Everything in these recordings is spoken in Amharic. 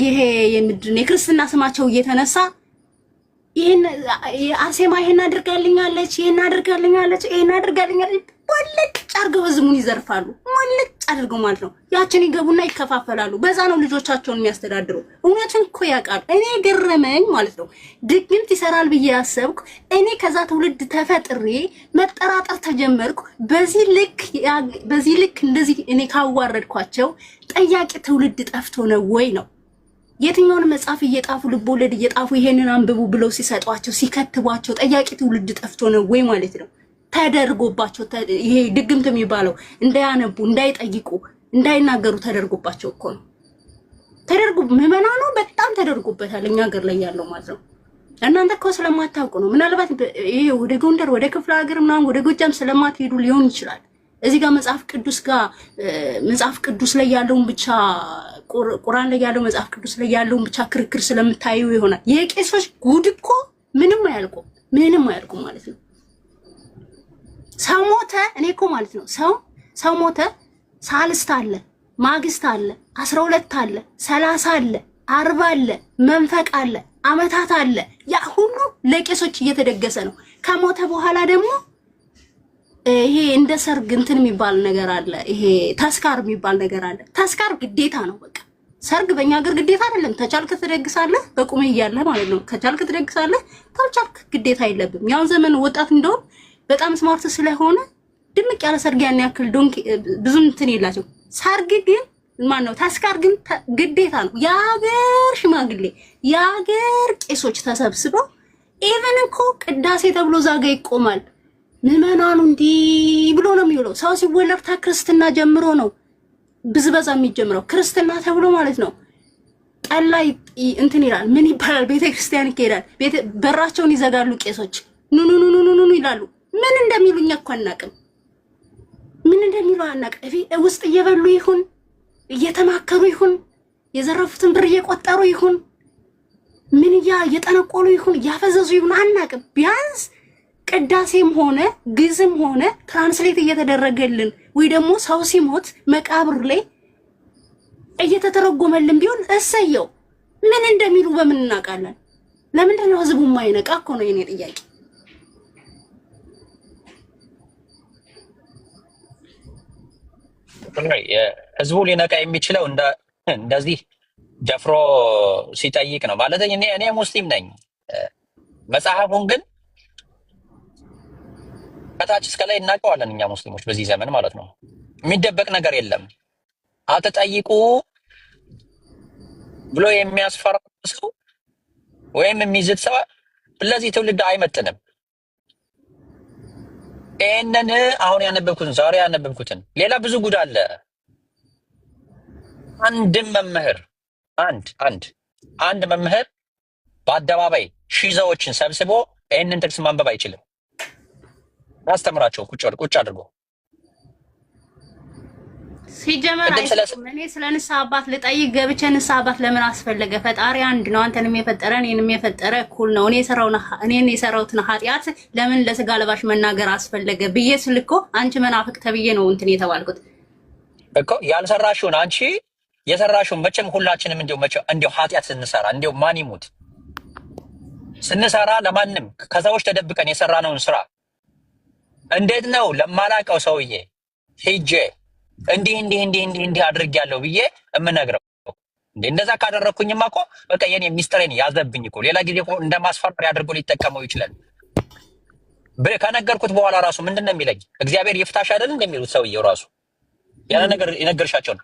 ይሄ የምድር የክርስትና ስማቸው እየተነሳ ይሄን አርሴማ ይሄን አድርጋልኛለች ወለጭ አድርገው ህዝቡን ይዘርፋሉ። ወለጭ አድርገው ማለት ነው። ያችን ይገቡና ይከፋፈላሉ። በዛ ነው ልጆቻቸውን የሚያስተዳድሩ። እውነትን እኮ ያውቃሉ። እኔ ገረመኝ ማለት ነው። ድግምት ይሰራል ብዬ ያሰብኩ እኔ ከዛ ትውልድ ተፈጥሬ መጠራጠር ተጀመርኩ። በዚህ ልክ እንደዚህ እኔ ካዋረድኳቸው ጠያቂ ትውልድ ጠፍቶ ነው ወይ ነው? የትኛውን መጽሐፍ እየጣፉ ልቦለድ እየጣፉ ይሄንን አንብቡ ብለው ሲሰጧቸው ሲከትቧቸው ጠያቂ ትውልድ ጠፍቶ ነው ወይ ማለት ነው? ተደርጎባቸው ይሄ ድግምት የሚባለው እንዳያነቡ እንዳይጠይቁ እንዳይናገሩ ተደርጎባቸው እኮ ነው። ምዕመናኑ በጣም ተደርጎበታል እኛ ሀገር ላይ ያለው ማለት ነው። እናንተ እኮ ስለማታውቁ ነው። ምናልባት ይሄ ወደ ጎንደር ወደ ክፍለ ሀገር ምናምን ወደ ጎጃም ስለማትሄዱ ሊሆን ይችላል። እዚህ ጋር መጽሐፍ ቅዱስ ላይ ያለውን ብቻ ቁርአን ላይ ያለው መጽሐፍ ቅዱስ ላይ ያለውን ብቻ ክርክር ስለምታዩ ይሆናል። የቄሶች ጉድ እኮ ምንም አያልቁም ማለት ነው። ሰው ሞተ፣ እኔ እኮ ማለት ነው ሰው ሞተ፣ ሳልስት አለ፣ ማግስት አለ፣ 12 አለ፣ 30 አለ፣ 40 አለ፣ መንፈቅ አለ፣ አመታት አለ። ያ ሁሉ ለቄሶች እየተደገሰ ነው። ከሞተ በኋላ ደግሞ ይሄ እንደ ሰርግ እንትን የሚባል ነገር አለ። ይሄ ተስካር የሚባል ነገር አለ። ተስካር ግዴታ ነው። በቃ ሰርግ በእኛ ሀገር ግዴታ አይደለም። ተቻልክ ትደግሳለህ፣ በቁምህ እያለህ ማለት ነው። ከቻልክ ትደግሳለህ፣ ካልቻልክ ግዴታ የለብም። ያው ዘመን ወጣት እንደውም በጣም ስማርት ስለሆነ ድምቅ ያለ ሰርግ ያን ያክል ብዙ እንትን የላቸው። ሰርግ ግን ማነው ተስካር ግን ግዴታ ነው። የሀገር ሽማግሌ የሀገር ቄሶች ተሰብስበው ኢቨን እኮ ቅዳሴ ተብሎ ዛጋ ይቆማል። ምዕመናኑ እንዲህ ብሎ ነው የሚውለው። ሰው ሲወለድ ከክርስትና ጀምሮ ነው ብዝበዛ የሚጀምረው። ክርስትና ተብሎ ማለት ነው። ጠላ እንትን ይላል። ምን ይባላል? ቤተክርስቲያን ይሄዳል። በራቸውን ይዘጋሉ ቄሶች። ኑ ይላሉ። ምን እንደሚሉኛ እኮ አናውቅም። ምን እንደሚሉ አናውቅም። ውስጥ እየበሉ ይሁን እየተማከሩ ይሁን የዘረፉትን ብር እየቆጠሩ ይሁን ምን እየጠነቆሉ ይሁን እያፈዘዙ ይሁን አናውቅም። ቢያንስ ቅዳሴም ሆነ ግዝም ሆነ ትራንስሌት እየተደረገልን ወይ ደግሞ ሰው ሲሞት መቃብር ላይ እየተተረጎመልን ቢሆን እሰየው። ምን እንደሚሉ በምን እናውቃለን? ለምንድን ነው ህዝቡ የማይነቃ እኮ ነው የኔ ጥያቄ። ህዝቡ ሊነቃ የሚችለው እንደዚህ ደፍሮ ሲጠይቅ ነው ማለት። እኔ ሙስሊም ነኝ። መጽሐፉን ግን ከታች እስከ ላይ እናውቀዋለን እኛ ሙስሊሞች በዚህ ዘመን ማለት ነው። የሚደበቅ ነገር የለም። አትጠይቁ ብሎ የሚያስፈራ ሰው ወይም የሚዝት ሰው ለዚህ ትውልድ አይመጥንም። ይሄንን አሁን ያነበብኩትን ዛሬ ያነበብኩትን ሌላ ብዙ ጉድ አለ። አንድ መምህር በአደባባይ ሺህ ሰዎችን ሰብስቦ ይሄንን ጥቅስ ማንበብ አይችልም። አስተምራቸው ቁጭ አድርጎ ሲጀመር እኔ ስለ ንስሐ አባት ልጠይቅ ገብቼ ንስሐ አባት ለምን አስፈለገ? ፈጣሪ አንድ ነው። አንተንም የፈጠረ እኔንም የፈጠረ እኩል ነው። እኔን የሰራሁትን ኃጢአት ለምን ለስጋ ለባሽ መናገር አስፈለገ ብዬ ስል እኮ አንቺ መናፍቅ ተብዬ ነው እንትን የተባልኩት እኮ። ያልሰራሽውን አንቺ የሰራሽውን መቼም ሁላችንም እንዲያው ኃጢአት ስንሰራ እንዲያው ማን ይሙት ስንሰራ ለማንም ከሰዎች ተደብቀን የሰራነውን ስራ እንዴት ነው ለማላውቀው ሰውዬ ሄጄ እንዲህ አድርጌያለሁ ብዬ እምነግረው? እንደዛ ካደረኩኝማ እኮ በቃ የኔ ሚስጥሬን ያዘብኝ እኮ። ሌላ ጊዜ እኮ እንደማስፈራሪያ አድርጎ ሊጠቀመው ይችላል። ከነገርኩት በኋላ ራሱ ምንድነው የሚለኝ? እግዚአብሔር ይፍታሽ አይደል እንደሚሉት ሰውዬው ራሱ ያለ ነገር የነገርሻቸውን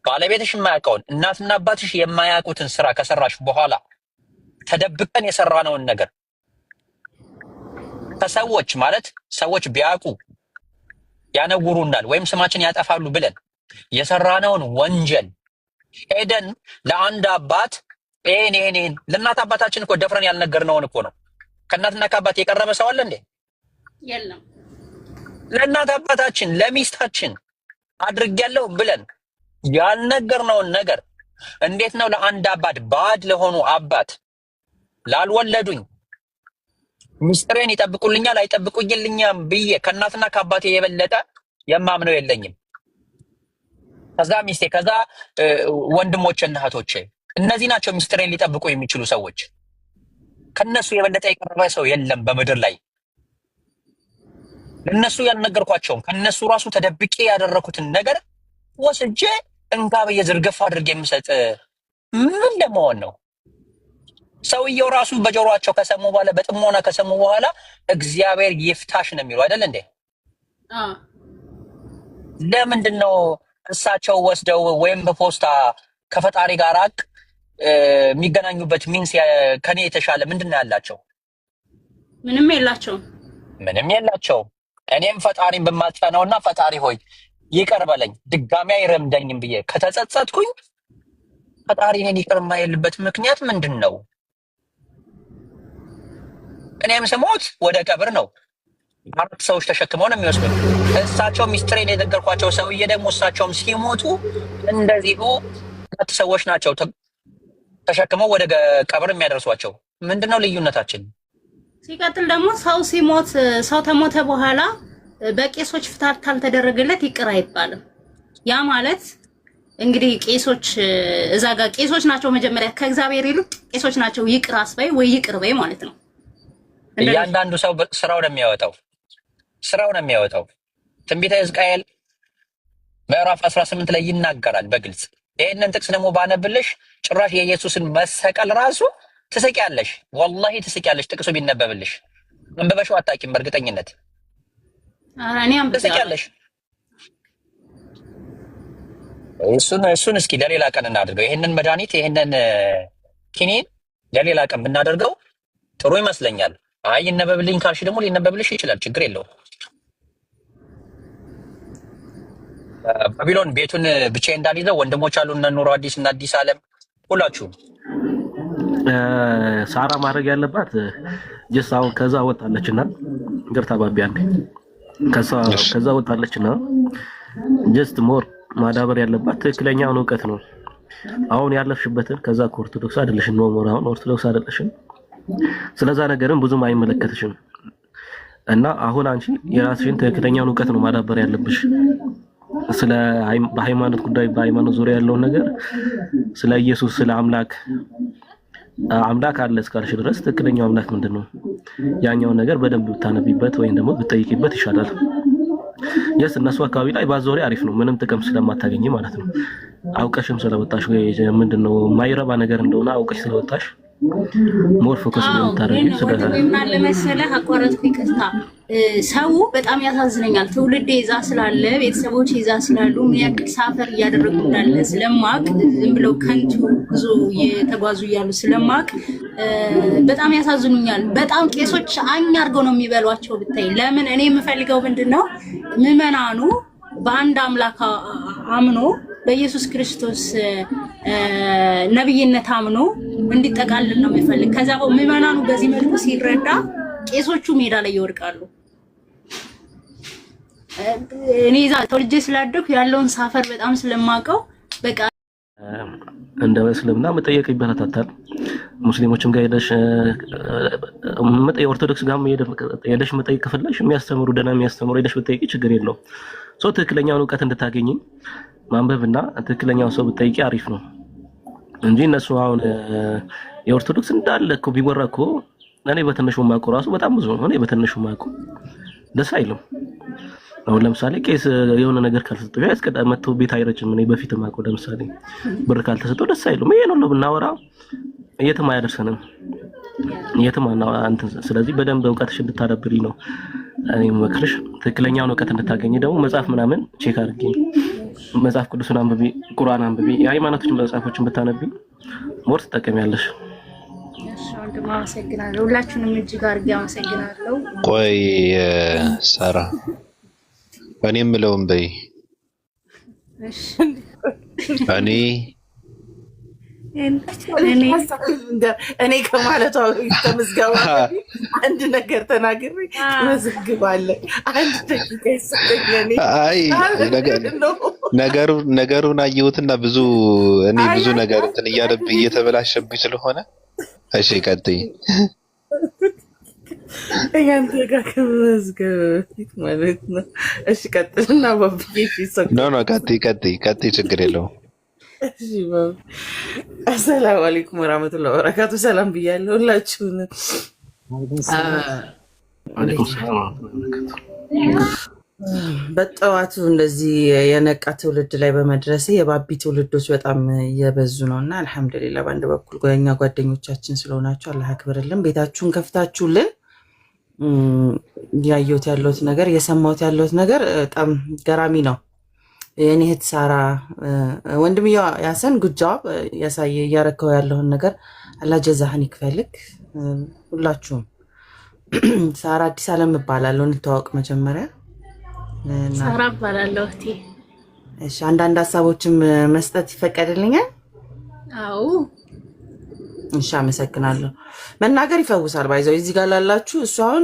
ባለቤትሽ የማያውቀውን እናትና አባትሽ የማያውቁትን ስራ ከሰራሽ በኋላ ተደብቀን የሰራነውን ነገር ከሰዎች ማለት ሰዎች ቢያውቁ ያነውሩናል ወይም ስማችን ያጠፋሉ ብለን የሰራነውን ወንጀል ሄደን ለአንድ አባት ይሄን ለእናት አባታችን እኮ ደፍረን ያልነገርነውን እኮ ነው። ከእናትና ከአባት የቀረበ ሰው አለ እንዴ? የለም። ለእናት አባታችን ለሚስታችን አድርጌያለሁ ብለን ያልነገርነውን ነገር እንዴት ነው ለአንድ አባት ባድ ለሆኑ አባት ላልወለዱኝ ሚስጥሬን ይጠብቁልኛል አይጠብቁልኝም ብዬ ከእናትና ከአባቴ የበለጠ የማምነው የለኝም። ከዛ ሚስቴ፣ ከዛ ወንድሞቼና እህቶቼ። እነዚህ ናቸው ሚስጥሬን ሊጠብቁ የሚችሉ ሰዎች። ከነሱ የበለጠ የቀረበ ሰው የለም በምድር ላይ። ለነሱ ያልነገርኳቸውም ከነሱ ራሱ ተደብቄ ያደረኩትን ነገር ወስጄ እንካ ብዬ ዝርግፍ አድርጌ የምሰጥ ምን ለመሆን ነው? ሰውየው ራሱ በጆሮአቸው ከሰሙ በኋላ በጥሞና ከሰሙ በኋላ እግዚአብሔር ይፍታሽ ነው የሚሉ አይደል እንዴ? ለምንድን ነው እሳቸው ወስደው ወይም በፖስታ ከፈጣሪ ጋር የሚገናኙበት ሚንስ ከኔ የተሻለ ምንድን ነው ያላቸው? ምንም የላቸውም። ምንም የላቸውም። እኔም ፈጣሪን በማጸናውና ፈጣሪ ሆይ ይቅር በለኝ ድጋሚ አይረምደኝም ብዬ ከተጸጸትኩኝ ፈጣሪ እኔን ይቅር የማይልበት ምክንያት ምንድን ነው? እኔም ስሞት ወደ ቀብር ነው 4 ሰዎች ተሸክመው ነው የሚወስዱኝ። እሳቸው ሚስጥሬን የነገርኳቸው ሰውዬ ደግሞ እሳቸውም ሲሞቱ እንደዚሁ 2 ሰዎች ናቸው ተሸክመው ወደ ቀብር የሚያደርሷቸው። ምንድነው ልዩነታችን? ሲቀጥል ደግሞ ሰው ሲሞት ሰው ተሞተ በኋላ በቄሶች ፍታት ካልተደረገለት ይቅር አይባልም። ያ ማለት እንግዲህ ቄሶች እዛ ጋር ቄሶች ናቸው መጀመሪያ ከእግዚአብሔር ይልቅ ቄሶች ናቸው ይቅር አስበይ ወይ ይቅር በይ ማለት ነው። እያንዳንዱ ሰው ስራው ነው የሚያወጣው። ትንቢተ ሕዝቅኤል ምዕራፍ 18 ላይ ይናገራል በግልጽ። ይሄንን ጥቅስ ደግሞ ባነብልሽ ጭራሽ የኢየሱስን መሰቀል ራሱ ትስቂያለሽ፣ ወላሂ ትስቂያለሽ። ጥቅሱ ቢነበብልሽ አንብበሽው አታውቂም በእርግጠኝነት። ትስቂያለሽ። እሱን እስኪ ለሌላ ቀን እናድርገው። ይሄንን መድኃኒት ይሄንን ኪኒን ለሌላ ቀን ብናደርገው ጥሩ ይመስለኛል። አይ ይነበብልኝ ካልሽ ደግሞ ሊነበብልሽ ይችላል፣ ችግር የለውም። ባቢሎን ቤቱን ብቻዬን እንዳልይዘው ወንድሞች አሉ እነ ኑሮ አዲስ እና አዲስ ዓለም ሁላችሁም። ሳራ ማድረግ ያለባት ጀስት አሁን ከዛ ወጣለችና ግርታ ባቢ አንዴ ከዛ ወጣለችና ጀስት ሞር ማዳበር ያለባት ትክክለኛውን እውቀት ነው። አሁን ያለፍሽበትን ከዛ ኦርቶዶክስ አይደለሽም ነው ሞር አሁን ኦርቶዶክስ አይደለሽም። ስለዛ ነገርም ብዙም አይመለከትሽም እና አሁን አንቺ የራስሽን ትክክለኛውን እውቀት ነው ማዳበር ያለብሽ። ስለ በሃይማኖት ጉዳይ በሃይማኖት ዙሪያ ያለውን ነገር ስለ ኢየሱስ ስለ አምላክ አለ እስካልሽ ድረስ ትክክለኛው አምላክ ምንድነው ያኛውን ነገር በደንብ ብታነቢበት ወይም ደግሞ ብትጠይቂበት ይሻላል። የስ እነሱ አካባቢ ላይ ባዞሪያ አሪፍ ነው፣ ምንም ጥቅም ስለማታገኝ ማለት ነው። አውቀሽም ስለወጣሽ ወይ ምንድነው ማይረባ ነገር እንደሆነ አውቀሽ ስለወጣሽ ሞር ፎከስ የምታደርጊው ስለሆነ ምን አለ መሰለህ፣ አቋረጥኩ ይቅርታ። ሰው በጣም ያሳዝነኛል። ትውልዴ ይዛ ስላለ ቤተሰቦች ይዛ ስላሉ ምን ያክል ሳፈር እያደረጉ እንዳለ ስለማቅ ዝም ብለው ከንቱ ጉዞ እየተጓዙ እያሉ ስለማቅ በጣም ያሳዝኑኛል። በጣም ቄሶች አኝ አድርገው ነው የሚበሏቸው ብታይ። ለምን እኔ የምፈልገው ምንድነው ምዕመናኑ በአንድ አምላክ አምኖ በኢየሱስ ክርስቶስ ነብይነት አምኖ እንዲጠቃልል ነው የሚፈልግ። ከዛ ምዕመናኑ በዚህ መልኩ ሲረዳ ቄሶቹ ሜዳ ላይ ይወድቃሉ። እኔ እዛ ተወልጄ ስላደኩ ያለውን ሳፈር በጣም ስለማውቀው በቃ እንደ እስልምና መጠየቅ ይበረታታል። ሙስሊሞችም ጋር ሄደሽ ኦርቶዶክስ ጋር ሄደሽ መጠየቅ ከፈለሽ የሚያስተምሩ ደህና የሚያስተምሩ ሄደሽ ብትጠይቂ ችግር የለውም። ሰው ትክክለኛውን እውቀት እንድታገኝ ማንበብና ትክክለኛው ሰው ብትጠይቂ አሪፍ ነው እንጂ እነሱ አሁን የኦርቶዶክስ እንዳለ እኮ ቢወራ እኮ እኔ በትንሹ ማውቀው ራሱ በጣም ብዙ ነው። እኔ በትንሹ ማውቀው ደስ አይልም። አሁን ለምሳሌ ቄስ የሆነ ነገር ካልተሰጠው ያስቀዳ መጥቶ ቤት አይረጭም። እኔ በፊት ማውቀው ለምሳሌ ብር ካልተሰጠው ደስ አይልም። ይሄ ነው ብናወራው የትም አያደርሰንም፣ የትም አንተ። ስለዚህ በደንብ እውቀትሽ እንድታዳብሪ ነው እኔ መክርሽ። ትክክለኛውን እውቀት እንድታገኝ ደግሞ መጽሐፍ ምናምን ቼክ አድርጊ። መጽሐፍ ቅዱስን አንብቢ፣ ቁርአን አንብቢ፣ የሃይማኖቶችን መጽሐፎችን ብታነቢ ሞር ትጠቀሚያለሽ። እሺ ወንድም አመሰግናለሁ። ሁላችሁንም እጅግ አድርጌ አመሰግናለሁ። ቆይ ሳራ እኔ የምለውን በይ። እኔ ከማለቷ ከምዝጋባ አንድ ነገር ተናግሬ መዝግባለሁ። አንድ ደቂቃ ይሰጠኝ። አይ ነገሩን አየሁትና ብዙ ነገር እንትን እያለብኝ እየተበላሸብኝ ስለሆነ እሺ ቀጥይ። ያንተ ጋር ከመዝገብ በፊት ማለት ነው። እሺ ቀጥልና ባብዬ ይሰክ ኖ ቀጥይ ችግር የለውም። እሺ ባብ አሰላሙ አለይኩም ወራህመቱላሂ ወበረካቱ። ሰላም ብያለሁ ሁላችሁን። አለይኩም ሰላም ወራህመቱላሂ። በጠዋቱ እንደዚህ የነቃ ትውልድ ላይ በመድረሴ የባቢ ትውልዶች በጣም እየበዙ ነው እና አልሐምዱሊላህ በአንድ በኩል ጎኛ ጓደኞቻችን ስለሆናችሁ አላህ ያክብርልን። ቤታችሁን ከፍታችሁልን ያየሁት ያለሁት ነገር የሰማሁት ያለሁት ነገር በጣም ገራሚ ነው። የኔ እህት ሳራ ወንድምየው ያሰን ጉጃብ ያሳየ እያረከው ያለውን ነገር አላህ ጀዛህን ይክፈልክ። ሁላችሁም ሳራ አዲስ አለም እባላለሁ። እንተዋወቅ መጀመሪያ። ሳራ እባላለሁ እህቴ። እሺ አንዳንድ ሀሳቦችም መስጠት ይፈቀድልኛል? አዎ እሺ አመሰግናለሁ። መናገር ይፈውሳል። ባይዘው እዚህ ጋር ላላችሁ እሱ አሁን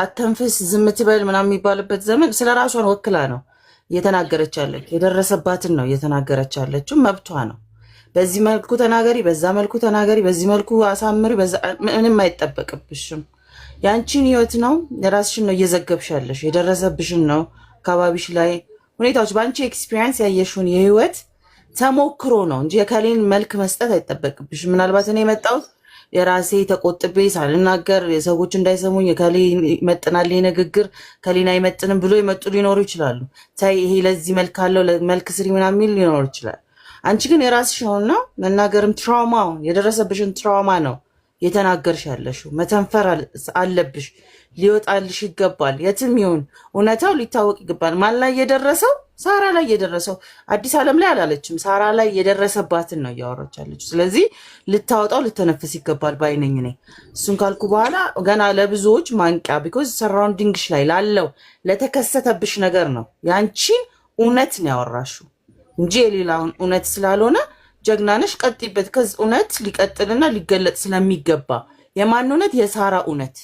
አተንፍስ ዝም ትበል ምናምን የሚባልበት ዘመን ስለ ራሷን ወክላ ነው እየተናገረች ያለች። የደረሰባትን ነው እየተናገረች ያለችው። መብቷ ነው። በዚህ መልኩ ተናገሪ፣ በዛ መልኩ ተናገሪ፣ በዚህ መልኩ አሳምሪ፣ ምንም አይጠበቅብሽም። ያንቺን ህይወት ነው የራስሽን ነው እየዘገብሽ ያለሽ። የደረሰብሽን ነው አካባቢሽ ላይ ሁኔታዎች በአንቺ ኤክስፒሪየንስ ያየሽውን የህይወት ተሞክሮ ነው እንጂ የከሌን መልክ መስጠት አይጠበቅብሽም። ምናልባት እኔ የመጣሁት የራሴ ተቆጥቤ ሳልናገር የሰዎች እንዳይሰሙኝ የከሌ ይመጥናል ንግግር ከሌን አይመጥንም ብሎ የመጡ ሊኖሩ ይችላሉ። ታይ ይሄ ለዚህ መልክ አለው መልክ ስሪ ምናምን የሚል ሊኖር ይችላል። አንቺ ግን የራስሽ ሆና መናገርም ትራውማው የደረሰብሽን ትራውማ ነው የተናገርሽ ያለሽው። መተንፈር አለብሽ። ሊወጣልሽ ይገባል። የትም ይሁን እውነታው ሊታወቅ ይገባል። ማን ላይ የደረሰው? ሳራ ላይ የደረሰው። አዲስ ዓለም ላይ አላለችም። ሳራ ላይ የደረሰባትን ነው እያወራች ያለችው። ስለዚህ ልታወጣው ልተነፍስ ይገባል ባይነኝ ነኝ። እሱን ካልኩ በኋላ ገና ለብዙዎች ማንቂያ ቢኮዝ ሰራውንዲንግሽ ላይ ላለው ለተከሰተብሽ ነገር ነው ያንቺን እውነት ነው ያወራሽው እንጂ የሌላውን እውነት ስላልሆነ ጀግናነሽ ቀጥይበት። ከዚ እውነት ሊቀጥልና ሊገለጥ ስለሚገባ የማን እውነት? የሳራ እውነት።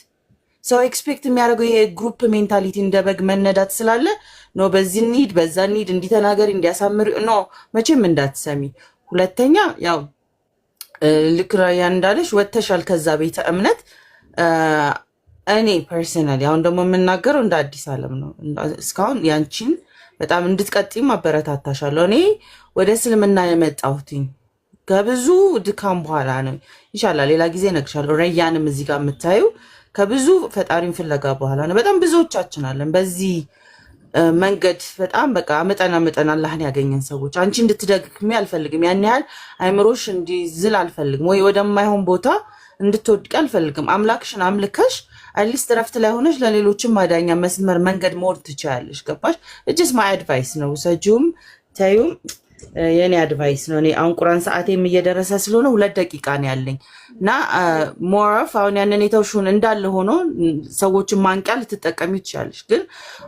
ሰው ኤክስፔክት የሚያደርገው ይሄ ግሩፕ ሜንታሊቲ እንደ በግ መነዳት ስላለ ኖ በዚህ ኒድ በዛ ኒድ እንዲተናገሪ እንዲያሳምር ኖ መቼም እንዳትሰሚ። ሁለተኛ ያው ልክ ራያን እንዳለሽ ወተሻል ከዛ ቤተ እምነት። እኔ ፐርሰናሊ አሁን ደግሞ የምናገረው እንደ አዲስ ዓለም ነው። እስካሁን ያንቺን በጣም እንድትቀጥይም አበረታታሻለሁ። እኔ ወደ እስልምና የመጣሁትኝ ከብዙ ድካም በኋላ ነው። ኢንሻአላህ ሌላ ጊዜ እነግርሻለሁ። ረያንም እዚህ ጋር የምታዩ ከብዙ ፈጣሪን ፍለጋ በኋላ ነው። በጣም ብዙዎቻችን አለን በዚህ መንገድ በጣም በቃ አመጠና አላህን ያገኘን ሰዎች። አንቺ እንድትደግሚ አልፈልግም። ያን ያህል አይምሮሽ እንዲዝል አልፈልግም፣ ወይ ወደማይሆን ቦታ እንድትወድቅ አልፈልግም። አምላክሽን አምልከሽ አትሊስት ረፍት ላይ ሆነሽ ለሌሎችም ማዳኛ መስመር መንገድ መወር ትችያለሽ። ገባሽ? እጅስ ማይ አድቫይስ ነው። ሰጂውም ታዩም የኔ አድቫይስ ነው። እኔ አሁን ቁርአን ሰዓቴም እየደረሰ ስለሆነ 2 ደቂቃ ነው ያለኝ እና ሞር ኦፍ አሁን ያንን የተውሹን እንዳለ ሆኖ ሰዎችን ማንቂያ ልትጠቀሚ ትችያለሽ። ግን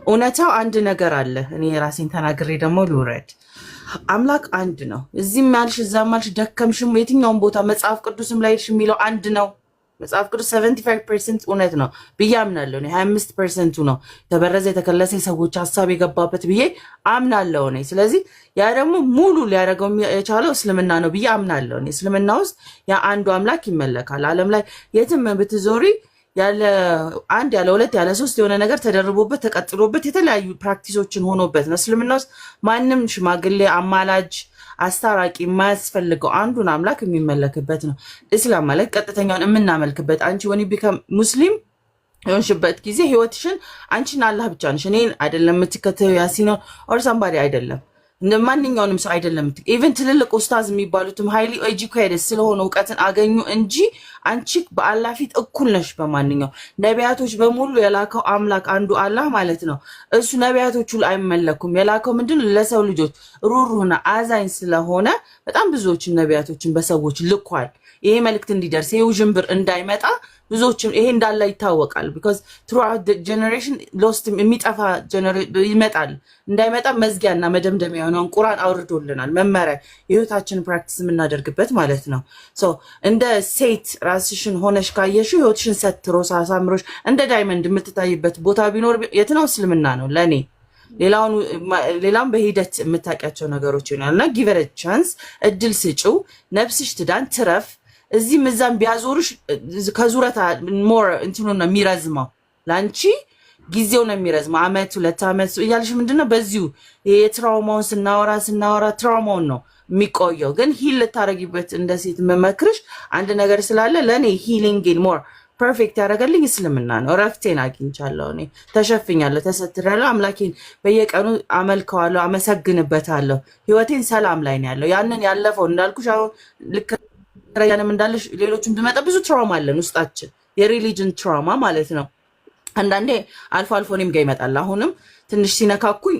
እውነታው አንድ ነገር አለ። እኔ ራሴን ተናግሬ ደግሞ ልውረድ። አምላክ አንድ ነው። እዚህም ያልሽ እዛም ያልሽ ደከምሽም የትኛውን ቦታ መጽሐፍ ቅዱስም ላይ የሚለው አንድ ነው። መጽሐፍ ቅዱስ 75% እውነት ነው ብዬ አምናለሁ። 25% ነው የተበረዘ የተከለሰ ሰዎች ሀሳብ የገባበት ብዬ አምናለሁ እኔ። ስለዚህ ያ ደግሞ ሙሉ ሊያደርገው የቻለው እስልምና ነው ብዬ አምናለሁ እኔ። እስልምና ውስጥ ያ አንዱ አምላክ ይመለካል። ዓለም ላይ የትም ብትዞሪ ያለ አንድ ያለ ሁለት ያለ ሶስት የሆነ ነገር ተደርቦበት ተቀጥሎበት የተለያዩ ፕራክቲሶችን ሆኖበት ነው። እስልምና ውስጥ ማንም ሽማግሌ አማላጅ አስታራቂ የማያስፈልገው አንዱን አምላክ የሚመለክበት ነው። እስላም ማለት ቀጥተኛውን የምናመልክበት። አንቺ ወኒ ቢከም ሙስሊም የሆንሽበት ጊዜ ህይወትሽን አንቺና አላህ ብቻ ነሽ። እኔን አይደለም የምትከተዩ ያሲን ኦር ሳምባዲ አይደለም እንደ ማንኛውንም ሰው አይደለም። ኢቭን ትልልቅ ኡስታዝ የሚባሉትም ሃይሊ ኤጁኬትድ ስለሆነ እውቀትን አገኙ እንጂ አንቺ በአላህ ፊት እኩል ነሽ በማንኛው። ነቢያቶች በሙሉ የላከው አምላክ አንዱ አላህ ማለት ነው። እሱ ነቢያቶቹ አይመለኩም። የላከው ምንድነው? ለሰው ልጆች ሩሩና አዛኝ ስለሆነ በጣም ብዙዎችን ነቢያቶችን በሰዎች ልኳል። ይሄ መልእክት እንዲደርስ ይሄ ውዥንብር እንዳይመጣ ብዙዎችም ይሄ እንዳለ ይታወቃል። ቢኮዝ throughout the generation lost የሚጠፋ ይመጣል። እንዳይመጣ መዝጊያና መደምደሚያ የሆነውን ቁርአን አውርዶልናል። መመሪያ የህይወታችን ፕራክቲስ የምናደርግበት ማለት ነው። ሶ እንደ ሴት ራስሽን ሆነሽ ካየሽው ህይወትሽን ሰትሮ ሳሳምሮሽ እንደ ዳይመንድ የምትታይበት ቦታ ቢኖር የት ነው? እስልምና ነው ለኔ። ሌላም በሂደት የምታውቂያቸው ነገሮች ይሆናልና ጊቨር ቻንስ እድል ስጪው። ነፍስሽ ትዳን ትረፍ። እዚህም እዛም ቢያዞርሽ ከዙረት ሞር እንትኑ ነው የሚረዝመው ላንቺ ጊዜው ነው የሚረዝመው አመት 2 አመት እያልሽ ምንድነው በዚሁ የትራውማውን ስናወራ ትራውማውን ነው የሚቆየው ግን ሂል ልታረጊበት እንደ ሴት መመክርሽ አንድ ነገር ስላለ ለኔ ሂሊንግ ሞር ፐርፌክት ያደረገልኝ እስልምና ነው ረፍቴን አግኝቻለሁ እኔ ተሸፍኛለሁ ተሰትራለሁ አምላኬን በየቀኑ አመልከዋለሁ አመሰግንበታለሁ ህይወቴን ሰላም ላይ ነው ያለው ያንን ያለፈው እንዳልኩሽ አሁን ልክ ረያንም እንዳለሽ ሌሎችም ቢመጣ ብዙ ትራውማ አለን ውስጣችን የሪሊጅን ትራውማ ማለት ነው አንዳንዴ አልፎ አልፎ እኔም ጋር ይመጣል አሁንም ትንሽ ሲነካኩኝ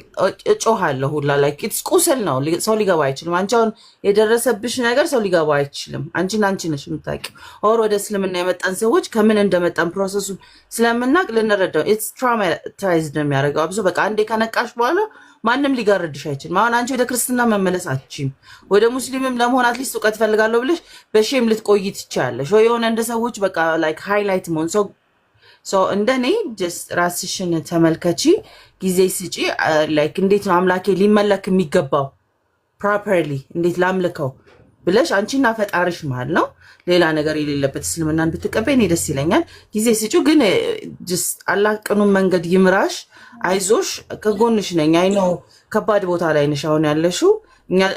እጮሃለሁ ሁላ ላይክ ኢትስ ቁስል ነው ሰው ሊገባ አይችልም አንቺ አሁን የደረሰብሽ ነገር ሰው ሊገባ አይችልም አንቺ ነሽ የምታውቂው ኦር ወደ እስልምና የመጣን ሰዎች ከምን እንደመጣን ፕሮሰሱን ስለምናቅ ልንረዳው ኢትስ ትራውማታይዝድ ነው የሚያደርገው አብሶ በቃ አንዴ ከነቃሽ በኋላ ማንም ሊጋርድሽ አይችልም አሁን አንቺ ወደ ክርስትና መመለስ አትችይም ወደ ሙስሊምም ለመሆን አትሊስት እውቀት ፈልጋለሁ ብለሽ በሼም ልትቆይ ትችያለሽ ወይ የሆነ እንደ ሰዎች በቃ ላይክ ሃይላይት መሆን ሰው እንደኔ ጀስት ራስሽን ተመልከቺ ጊዜ ስጪ ላይክ እንዴት ነው አምላኬ ሊመለክ የሚገባው ፕሮፐርሊ እንዴት ላምልከው ብለሽ አንቺና ፈጣሪሽ ማለት ነው ሌላ ነገር የሌለበት እስልምናን ብትቀበይ እኔ ደስ ይለኛል ጊዜ ስጪው ግን ጀስት አላህ ቅኑን መንገድ ይምራሽ አይዞሽ ከጎንሽ ነኝ አይ ነው ከባድ ቦታ ላይ ነሽ አሁን ያለሽው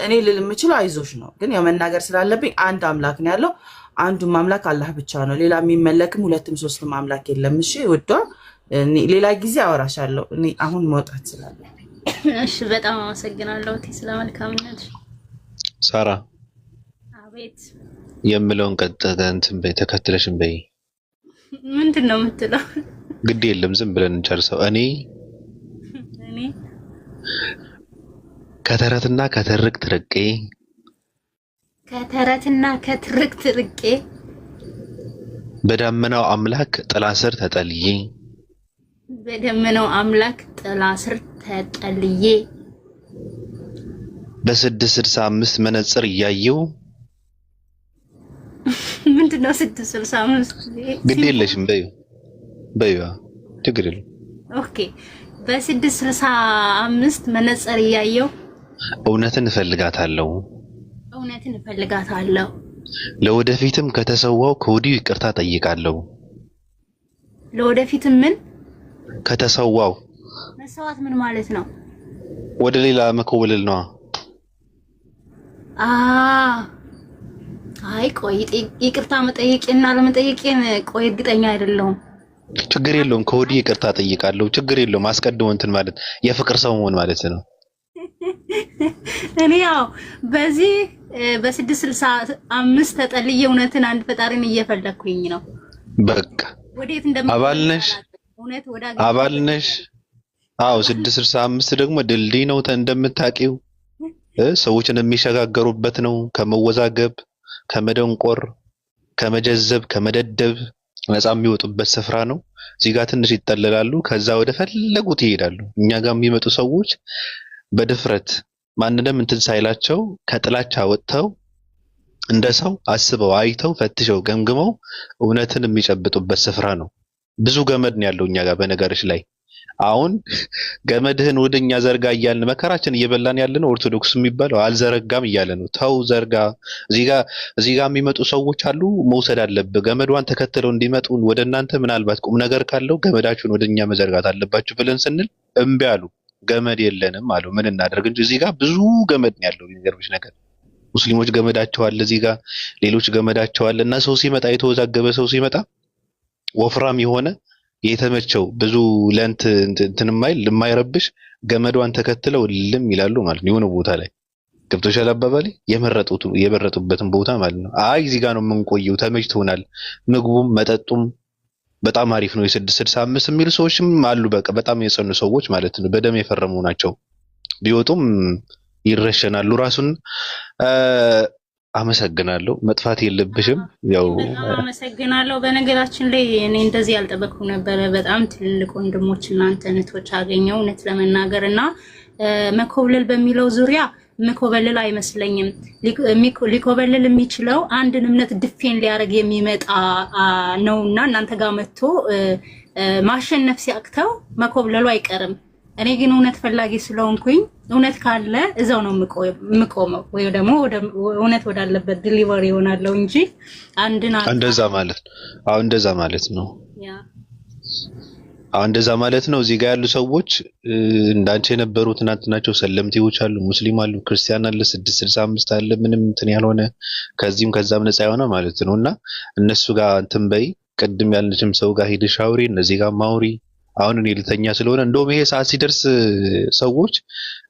እኔ ልል የምችለው አይዞሽ ነው ግን ያው መናገር ስላለብኝ አንድ አምላክ ነው ያለው አንዱ አምላክ አላህ ብቻ ነው ሌላ የሚመለክም ሁለትም ሶስትም አምላክ የለም እሺ ወዷ ሌላ ጊዜ አወራሻለሁ እኔ አሁን መውጣት ስላለኝ እሺ በጣም አመሰግናለሁ ስለመልካምነት ሳራ አቤት የምለውን ቀጥታ እንትን በይ ተከትለሽም በይ ምንድነው የምትለው ግድ የለም ዝም ብለን እንጨርሰው እኔ ከተረትና ከትርክት ርቄ በደመናው አምላክ ጥላ ስር ተጠልዬ በ665 መነጽር እያየው ምንድነው 665 ግድ የለሽም በይዋ ችግር የለም ኦኬ በ665 መነጽር እያየው እውነትን እፈልጋታለሁ ለወደፊትም ከተሰዋው ከወዲሁ ይቅርታ ጠይቃለሁ ለወደፊትም ምን ከተሰዋው መስዋዕት ምን ማለት ነው ወደ ሌላ መኮብለል ነው አይ ቆይ ይቅርታ መጠየቅና ለመጠየቅን ቆይ እርግጠኛ አይደለሁም ችግር የለውም ከወዲሁ ይቅርታ ጠይቃለሁ ችግር የለውም አስቀድሞ እንትን ማለት የፍቅር ሰው መሆን ማለት ነው እኔ ያው በዚህ በ665 ተጠልዬ እውነትን አንድ ፈጣሪን እየፈለኩኝ ነው በቃ ወዴት እንደማባልነሽ አዎ 665 ደግሞ ድልድይ ነው እንደምታውቂው ሰዎችን የሚሸጋገሩበት ነው ከመወዛገብ ከመደንቆር ከመጀዘብ ከመደደብ ነፃ የሚወጡበት ስፍራ ነው እዚህ ጋር ትንሽ ይጠለላሉ ከዛ ወደ ፈለጉት ይሄዳሉ እኛ ጋር የሚመጡ ሰዎች በድፍረት ማንንም እንትን ሳይላቸው ከጥላቻ ወጥተው እንደ ሰው አስበው አይተው ፈትሸው ገምግመው እውነትን የሚጨብጡበት ስፍራ ነው ብዙ ገመድ ነው ያለው እኛ ጋር በነገርሽ ላይ አሁን ገመድህን ወደኛ ዘርጋ እያልን መከራችን እየበላን ያለነው ኦርቶዶክስ የሚባለው አልዘረጋም እያለ ነው ተው ዘርጋ እዚህ ጋር የሚመጡ ሰዎች አሉ መውሰድ አለበት ገመዷን ተከትለው እንዲመጡ ወደ እናንተ ምናልባት ቁም ነገር ካለው ገመዳችሁን ወደኛ መዘርጋት አለባችሁ ብለን ስንል እምቢ አሉ ገመድ የለንም አሉ ምን እናደርግ እንጂ እዚህ ጋር ብዙ ገመድ ነው ያለው የሚገርምሽ ነገር ሙስሊሞች ገመዳቸው አለ እዚህ ጋር ሌሎች ገመዳቸው አለ እና ሰው ሲመጣ የተወዛገበ ሰው ሲመጣ ወፍራም የሆነ የተመቸው ብዙ ለንት እንትን የማይረብሽ ገመዷን ተከትለው ልም ይላሉ ማለት ነው የሆነ ቦታ ላይ ገብቶሻል አባባሌ የመረጡበትን ቦታ ማለት ነው አይ እዚህ ጋር ነው የምንቆየው ተመችቶናል ምግቡም መጠጡም በጣም አሪፍ ነው የ665 የሚሉ ሰዎችም አሉ በቃ በጣም የጸኑ ሰዎች ማለት ነው በደም የፈረሙ ናቸው ቢወጡም ይረሸናሉ ራሱን አመሰግናለሁ መጥፋት የለብሽም ያው አመሰግናለሁ በነገራችን ላይ እኔ እንደዚህ ያልጠበቅኩ ነበር በጣም ትልልቅ ወንድሞች እናንተ እህቶች አገኘው እውነት ለመናገርና መኮብለል በሚለው ዙሪያ መኮበለል አይመስለኝም ሊኮበለል የሚችለው አንድን እምነት ድፌን ሊያረግ የሚመጣ ነውና እናንተ ጋር መጥቶ ማሸነፍ ሲያቅተው መኮብለሉ አይቀርም እኔ ግን እውነት ፈላጊ ስለሆንኩኝ እውነት ካለ እዛው ነው የምቆመው ወይ ደግሞ እውነት ወዳለበት ዲሊቨሪ ይሆናለው እንጂ አንድና እንደዛ ማለት አሁን እንደዛ ማለት ነው። ያ አሁን እንደዛ ማለት ነው። እዚህ ጋር ያሉ ሰዎች እንዳንቺ የነበሩ ትናንትናቸው ሰለምቴዎች አሉ፣ ሙስሊም አሉ፣ ክርስቲያን አለ፣ 665 አለ፣ ምንም እንትን ያልሆነ ከዚህም ከዛም ነፃ የሆነ ማለት ነውና እነሱ ጋር እንትን በይ። ቅድም ያልንሽም ሰው ጋር ሄደሽ አውሪ፣ እነዚህ ጋር ማውሪ። አሁን እኔ ልተኛ ስለሆነ እንደውም ይሄ ሰዓት ሲደርስ ሰዎች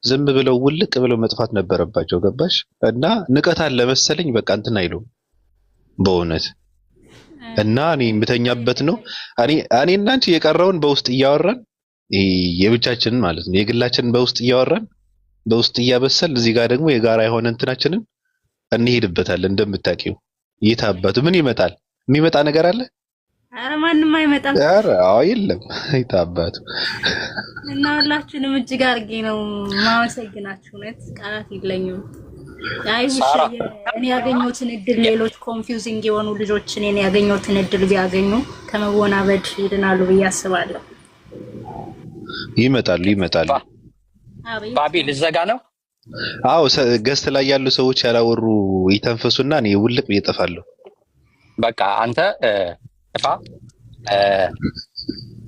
ዝም ብለው ውልቅ ብለው መጥፋት ነበረባቸው። ገባሽ? እና ንቀት አለ መሰለኝ በቃ እንትን አይሉም በእውነት እና እኔ የምተኛበት ነው። እኔ እና አንቺ የቀረውን በውስጥ እያወራን የብቻችንን ማለት ነው የግላችንን በውስጥ እያወራን በውስጥ እያበሰል እዚህ ጋር ደግሞ የጋራ የሆነ እንትናችንን እንሄድበታለን። እንደምታውቂው ይታባቱ ምን ይመጣል? የሚመጣ ነገር አለ? ኧረ ማንም አይመጣም። ኧረ አዎ የለም ይታባቱ። እና ሁላችሁንም እጅግ አድርጌ ነው ማመሰግናችሁ። እውነት ቃላት የለኝም። አይሽ እኔ ያገኘሁትን እድል ሌሎች ኮንፊውዚንግ የሆኑ ልጆች እኔ ያገኘሁትን እድል ቢያገኙ ከመወናበድ ይድናሉ ብዬ አስባለሁ። ይመጣሉ። ባቢ ልዘጋ ነው። አዎ ገስት ላይ ያሉ ሰዎች ያላወሩ ይተንፈሱና እኔ ውልቅ ብዬ እጠፋለሁ። በቃ አንተ ጥፋ።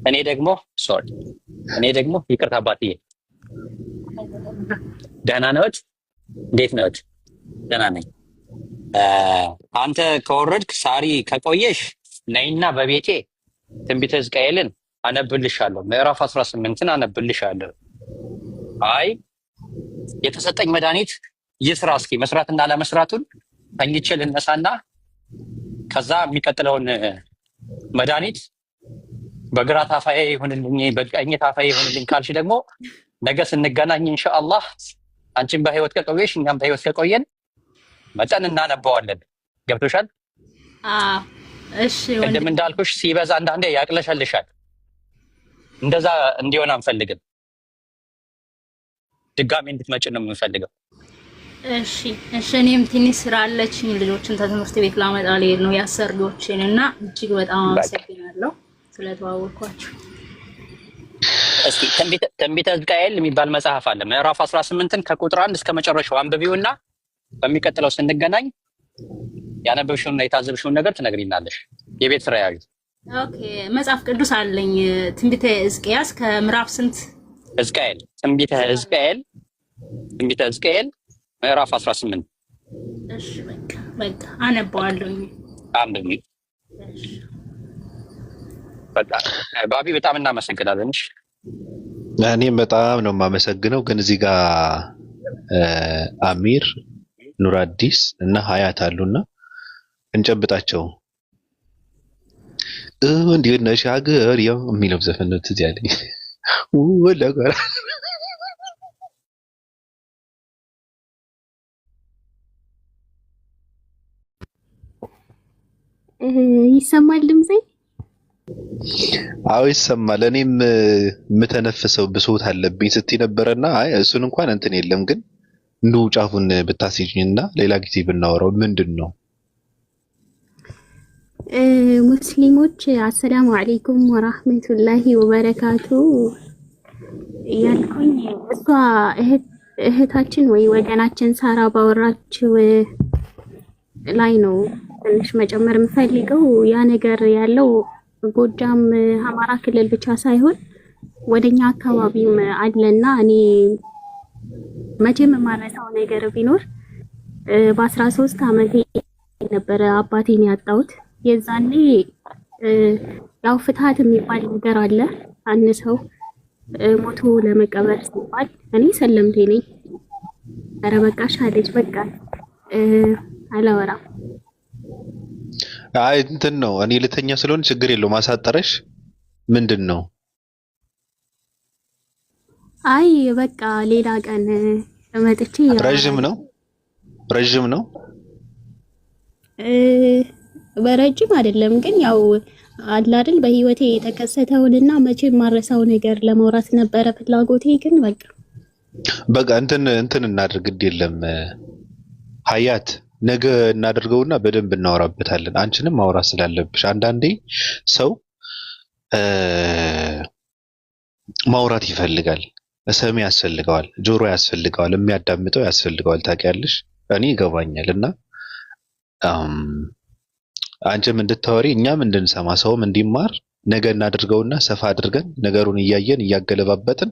እኔ ደግሞ ይቅርታ አባትዬ። ደህና ነዎት? እንዴት ነዎት? ደህና ነኝ። አንተ ከወረድክ ሳሪ ከቆየሽ ነይና በቤቴ ትንቢተ ሕዝቅኤልን አነብልሻለሁ። ምዕራፍ 18ን አነብልሻለሁ። አይ የተሰጠኝ መድኃኒት ይስራ እስኪ መስራትና ለመስራቱን ተኝቼ ልነሳና ከዛ የሚቀጥለውን መድኃኒት በግራ ታፋዬ ይሁንልኝ በቀኝ ታፋዬ ይሁንልኝ ካልሽ ደግሞ ነገ ስንገናኝ ኢንሻአላህ አንቺም በህይወት ከቆየሽ እኛም በህይወት ከቆየን መጠን እናነባዋለን። ገብቶሻል? እሺ። ቅድም እንዳልኩሽ ሲበዛ አንዳንዴ ያቅለሸልሻል። እንደዛ እንዲሆን አንፈልግም። ድጋሚ እንድትመጪ ነው የምንፈልገው። እሺ። እኔም ትንሽ ስራ አለችኝ። ልጆችን ከትምህርት ቤት ላመጣ ልሄድ ነው ያሰርዶችን እና እጅግ በጣም አመሰግናለሁ ስለተዋወቅኳችሁ። እስኪ ትንቢተ ሕዝቅኤል የሚባል መጽሐፍ አለ። ምዕራፍ 18ን ከቁጥር 1 እስከ መጨረሻው አንብቢውና በሚቀጥለው ስንገናኝ ያነበብሽውና የታዘብሽውን ነገር ትነግሪናለሽ። የቤት ስራ ያዩ። ኦኬ። መጽሐፍ ቅዱስ አለኝ። ትንቢተ ሕዝቅያስ ከምዕራፍ ስንት? ሕዝቅኤል ትንቢተ ሕዝቅኤል ምዕራፍ 18። እሺ በቃ አነባዋለሁ። አንብቢ። በቃ ባቢ በጣም እናመሰግናለን። እኔም በጣም ነው የማመሰግነው። ግን እዚህ ጋር አሚር ኑር አዲስ እና ሀያት አሉና እንጨብጣቸው። እንዴት ነሽ ሀገር የሚለው ዘፈን ነው ትዝ ያለኝ። ወለጋራ ይሰማል ድምጼ? አዎ ይሰማል። እኔም የምተነፍሰው ብሶት አለብኝ ስትይ ነበረና አይ እሱን እንኳን እንትን የለም ግን እንደው ጫፉን ብታስይኝና ሌላ ጊዜ ብናወራው ምንድን ነው? ሙስሊሞች አሰላሙ አለይኩም ወራህመቱላሂ ወበረካቱ ያልኩኝ እሷ እህታችን ወይ ወገናችን ሳራ ባወራችው ላይ ነው ትንሽ መጨመር የምፈልገው። ያ ነገር ያለው ጎጃም አማራ ክልል ብቻ ሳይሆን ወደኛ አካባቢም አለና እኔ መቼም የማረሳው ነገር ቢኖር በ13 ዓመቴ ነበረ አባቴን ያጣሁት። የዛኔ ያው ፍትሃት የሚባል ነገር አለ። አንድ ሰው ሞቶ ለመቀበር ሲባል እኔ ሰለምቴ ነኝ። ኧረ በቃሽ አለች። በቃ አላወራም። አይ እንትን ነው እኔ ልተኛ ስለሆነ ችግር የለውም። ማሳጠረሽ ምንድን ነው? አይ በቃ ሌላ ቀን መጥቼ ረጅም ነው በረጅም አይደለም ግን ያው አለ አይደል በህይወቴ የተከሰተውንና መቼም ማረሳው ነገር ለማውራት ነበረ ፍላጎቴ። ግን በቃ እንትን እናድርግ። ግድ የለም ሀያት ነገ እናደርገውና በደንብ እናወራበታለን። አንቺንም ማውራት ስላለብሽ አንዳንዴ ሰው ማውራት ይፈልጋል ሰሚ ያስፈልገዋል፣ ጆሮ ያስፈልገዋል፣ የሚያዳምጠው ያስፈልገዋል። ታውቂያለሽ፣ እኔ ይገባኛል። እና አንቺም እንድታወሪ እኛም እንድንሰማ ሰውም እንዲማር ነገ እናድርገውና ሰፋ አድርገን ነገሩን እያየን እያገለባበጥን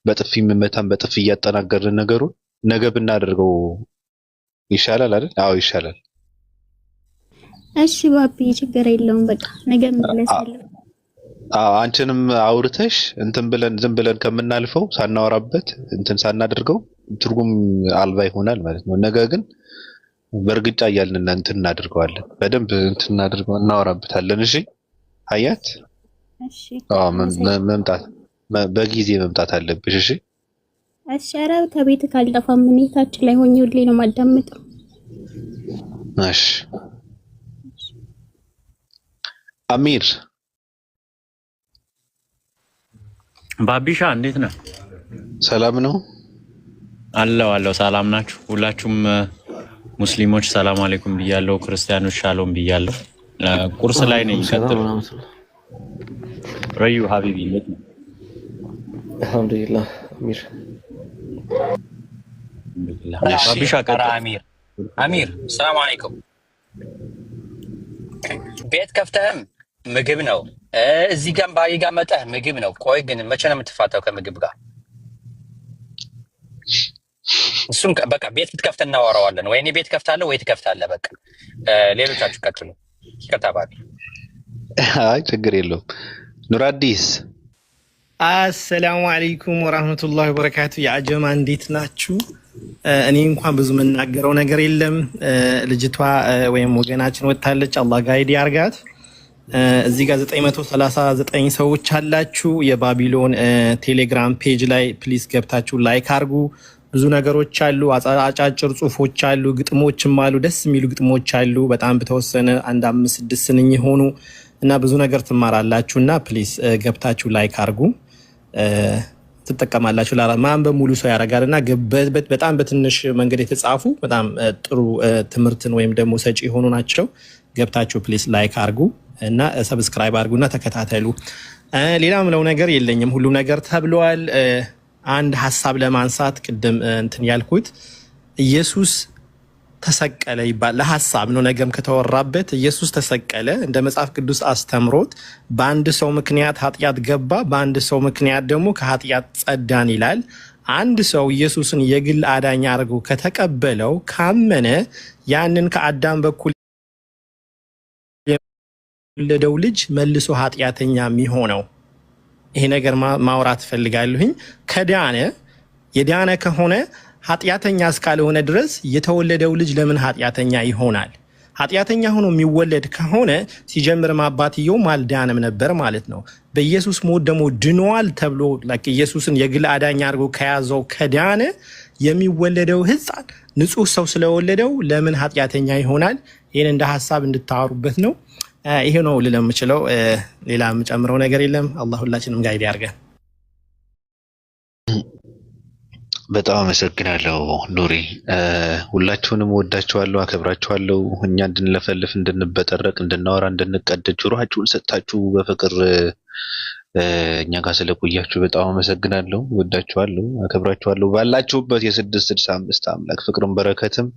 በጥፊ መመታን በጥፊ እያጠናገርን ነገሩን ነገ ብናደርገው ይሻላል አይደል? አዎ ይሻላል። እሺ ባቢ ችግር የለውም። በቃ ነገ እመለሳለሁ። አንቺንም አውርተሽ እንትን ብለን ዝም ብለን ከምናልፈው ሳናወራበት እንትን ሳናደርገው ትርጉም አልባ ይሆናል ማለት ነው። ነገ ግን በእርግጫ እያልን እንትን እናደርገዋለን። በደንብ እንትን እናደርገው እናወራበታለን። እሺ ሀያት፣ እሺ መምጣት በጊዜ መምጣት አለብሽ። እሺ እሺ። ኧረ ከቤት ካልጠፋም እኔ ታች ላይ ሆኜ ሁሌ ነው የማዳምጠው። እሺ አሚር ባቢሻ እንዴት ነህ? ሰላም ነው አለው ሰላም ናችሁ? ሁላችሁም ሙስሊሞች ሰላም አለይኩም ብያለሁ፣ ክርስቲያኖች ሻሎም ብያለሁ። ቁርስ ላይ ነኝ። ቀጥል ረዩ ሀቢቢ እንዴት ነው? አልሐምዱሊላህ አሚር። ባቢሻ ቀጥል። አሚር ሰላም አለይኩም። ቤት ከፍተህም ምግብ ነው፣ እዚህ ጋር ባይ ጋር መጣህ ምግብ ነው። ቆይ ግን መቼ ነው የምትፋታው ከምግብ ጋር? እሱን በቃ ቤት ብትከፍት እናወራዋለን። ወይ እኔ ቤት ከፍታለሁ ወይ ትከፍታለህ። በቃ ሌሎቻችሁ ቀጥሉ። ከተባቢ አይ ችግር የለውም። ኑራዲስ አሰላሙ አለይኩም ወራህመቱላሂ ወበረካቱ። የአጀማ እንዴት ናችሁ? እኔ እንኳን ብዙ የምናገረው ነገር የለም። ልጅቷ ወይም ወገናችን ወጥታለች። አላህ ጋይድ ያርጋት። እዚህ ጋር 939 ሰዎች አላችሁ። የባቢሎን ቴሌግራም ፔጅ ላይ ፕሊዝ ገብታችሁ ላይክ አርጉ። ብዙ ነገሮች አሉ፣ አጫጭር ጽሁፎች አሉ፣ ግጥሞችም አሉ፣ ደስ የሚሉ ግጥሞች አሉ። በጣም በተወሰነ 1 5 6 ስንኝ ሆኑ እና ብዙ ነገር ትማራላችሁ እና ፕሊዝ ገብታችሁ ላይክ አርጉ። ትጠቀማላችሁ። ማንበብ ሙሉ ሰው ያደርጋል እና በጣም በትንሽ መንገድ የተጻፉ በጣም ጥሩ ትምህርትን ወይም ደግሞ ሰጪ የሆኑ ናቸው። ገብታችሁ ፕሊዝ ላይክ አርጉ እና ሰብስክራይብ አርጉና ተከታተሉ። ሌላ ምለው ነገር የለኝም፣ ሁሉ ነገር ተብሏል። አንድ ሀሳብ ለማንሳት ቅድም እንትን ያልኩት ኢየሱስ ተሰቀለ ይባል ለሀሳብ ነው። ነገም ከተወራበት ኢየሱስ ተሰቀለ እንደ መጽሐፍ ቅዱስ አስተምሮት በአንድ ሰው ምክንያት ኃጢአት ገባ፣ በአንድ ሰው ምክንያት ደግሞ ከኃጢአት ጸዳን ይላል። አንድ ሰው ኢየሱስን የግል አዳኝ አድርጎ ከተቀበለው ካመነ ያንን ከአዳም በኩል የወለደው ልጅ መልሶ ኃጢአተኛ የሚሆነው ይሄ ነገር ማውራት ፈልጋለሁኝ። ከዳነ የዳነ ከሆነ ኃጢአተኛ እስካልሆነ ድረስ የተወለደው ልጅ ለምን ኃጢአተኛ ይሆናል? ኃጢአተኛ ሆኖ የሚወለድ ከሆነ ሲጀምርም አባትየውም አልዳነም ነበር ማለት ነው። በኢየሱስ ሞት ደግሞ ድኗል ተብሎ ኢየሱስን የግል አዳኝ አድርጎ ከያዘው ከዳነ የሚወለደው ሕፃን ንጹህ ሰው ስለወለደው ለምን ኃጢአተኛ ይሆናል? ይህን እንደ ሀሳብ እንድታወሩበት ነው። ይሄ ነው ልል የምችለው። ሌላ የምጨምረው ነገር የለም። አላህ ሁላችንም ጋይድ ያርገን። በጣም አመሰግናለሁ ኑሪ። ሁላችሁንም ወዳችኋለሁ፣ አከብራችኋለሁ። እኛ እንድንለፈልፍ፣ እንድንበጠረቅ፣ እንድናወራ፣ እንድንቀደድ ጆሮአችሁን ሰጥታችሁ በፍቅር እኛ ጋር ስለቆያችሁ በጣም አመሰግናለሁ። ወዳችኋለሁ፣ አከብራችኋለሁ። ባላችሁበት የ665 አምላክ ፍቅርም በረከትም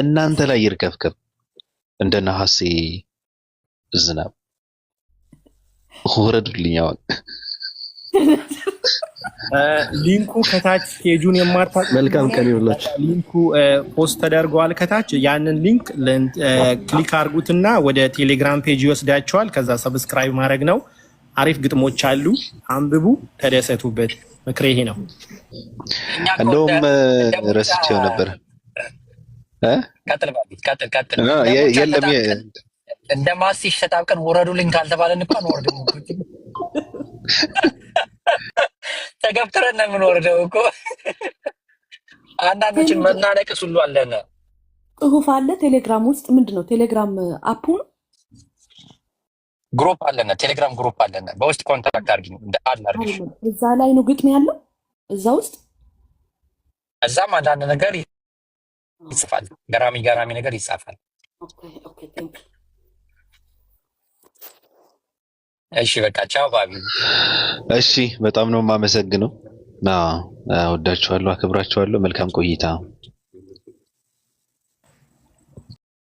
እናንተ ላይ ይርከፍከፍ እንደ ነሐሴ ዝናብ ወረዱልኝ። አሁን ሊንኩ ከታች ፔጁን የማታውቁ መልካም ቀን ይሁንላችሁ። ሊንኩ ፖስት ተደርገዋል ከታች። ያንን ሊንክ ክሊክ አድርጉትና ወደ ቴሌግራም ፔጅ ይወስዳቸዋል። ከዛ ሰብስክራይብ ማድረግ ነው። አሪፍ ግጥሞች አሉ፣ አንብቡ፣ ተደሰቱበት። ምክሬ ይሄ ነው። እንደውም ረስቼው ነበር። ቀጥል። የለም እንደ ማሲሽ ተጣብቀን ወረዱልኝ ካልተባለን እንኳን ወርድ ተገብትረን ነው የምንወርደው እኮ። አንዳንዶችን መናነቅስ ሁሉ አለን። ጽሁፍ አለ ቴሌግራም ውስጥ። ምንድን ነው ቴሌግራም አፑ ነው? ግሩፕ አለን፣ ቴሌግራም ግሩፕ አለን። በውስጥ ኮንታክት አድርጊ እንደ አለ አድርጊ። እዛ ላይ ነው ግጥም ያለው እዛ ውስጥ። እዛም አንዳንድ ነገር ይጽፋል፣ ገራሚ ነገር ይጻፋል። ኦኬ ቴንክ ዩ። እሺ በቃ ቻው ባቢ። እሺ በጣም ነው የማመሰግነው። ወዳችኋለሁ፣ አክብራችኋለሁ። መልካም ቆይታ